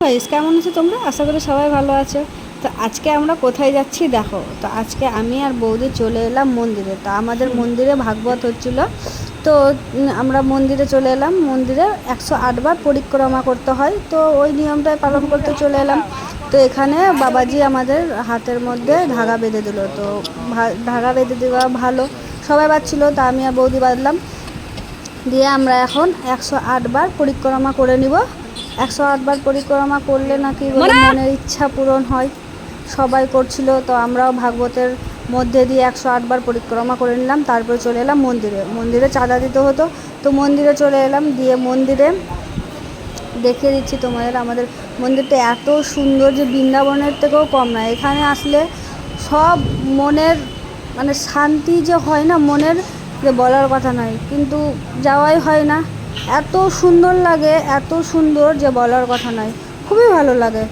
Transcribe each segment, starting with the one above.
Guys, কেমন আছো তোমরা? আশা করি সবাই ভালো আছো। তো আজকে আমরা কোথায় যাচ্ছি দেখো। তো আজকে আমি আর বৌদি চলে এলাম মন্দিরে। তো আমাদের মন্দিরে ভাগবত হচ্ছিল। তো আমরা মন্দিরে চলে এলাম। মন্দিরে 108 বার পরিক্রমা করতে হয়, তো ওই নিয়মটাই পালন করতে চলে এলাম। তো এখানে বাবাজি আমাদের হাতের মধ্যে ধাগা বেঁধে দিল। তো ধাগা বেঁধে দেওয়া ভালো, সবাই বাঁধছিল, তা আমি আর বৌদি বাঁধলাম। দিয়ে আমরা এখন 108 বার পরিক্রমা করে নিব। 108 বার পরিক্রমা করলে নাকি মনের ইচ্ছা পূরণ হয়, সবাই করছিল। তো আমরাও ভাগবতের মধ্যে দিয়ে 108 বার পরিক্রমা করে নিলাম। তারপরে চলে এলাম মন্দিরে। মন্দিরে চাঁদা দিতে হতো, তো মন্দিরে চলে এলাম। দিয়ে মন্দিরে দেখিয়ে দিচ্ছি তোমাদের, আমাদের মন্দিরটা এত সুন্দর যে বৃন্দাবনের থেকেও কম না। এখানে আসলে সব মনের মানে শান্তি যে হয় না মনের, যে বলার কথা নয়, কিন্তু যাওয়াই হয় না। এত সুন্দর লাগে, এত সুন্দর যে বলার কথা নয়, খুবই ভালো লাগে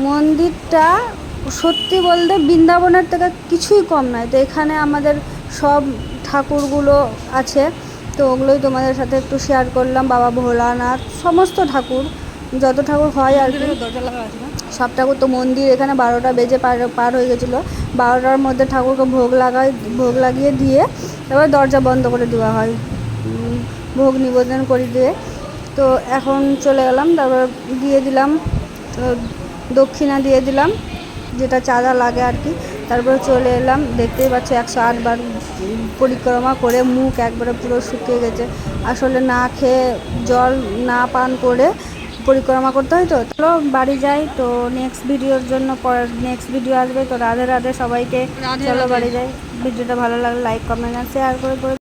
মন্দিরটা। সত্যি বলতে বৃন্দাবনের থেকে কিছুই কম নয়। তো এখানে আমাদের সব ঠাকুরগুলো আছে, তো ওগুলোই তোমাদের সাথে একটু শেয়ার করলাম। বাবা ভোলানাথ, সমস্ত ঠাকুর, যত ঠাকুর হয় আর কি, সব ঠাকুর। তো মন্দির এখানে 12টা বেজে পার হয়ে গেছিলো। 12টার মধ্যে ঠাকুরকে ভোগ লাগিয়ে দিয়ে এবার দরজা বন্ধ করে দেওয়া হয়, ভোগ নিবেদন করে দিয়ে। তো এখন চলে গেলাম, তারপর দিয়ে দিলাম দক্ষিণা দিয়ে দিলাম, যেটা চাঁদা লাগে আর কি। তারপরে চলে এলাম, দেখতেই পাচ্ছ 108 বার পরিক্রমা করে মুখ একবারে পুরো শুকিয়ে গেছে। আসলে না খেয়ে জল না পান করে পরিক্রমা করতে হয়। তো চলো বাড়ি যাই। তো নেক্সট ভিডিওর জন্য নেক্সট ভিডিও আসবে। তো রাধে রাধে সবাইকে, চলো বাড়ি যাই। ভিডিওটা ভালো লাগলে লাইক কমেন্ট আর শেয়ার করে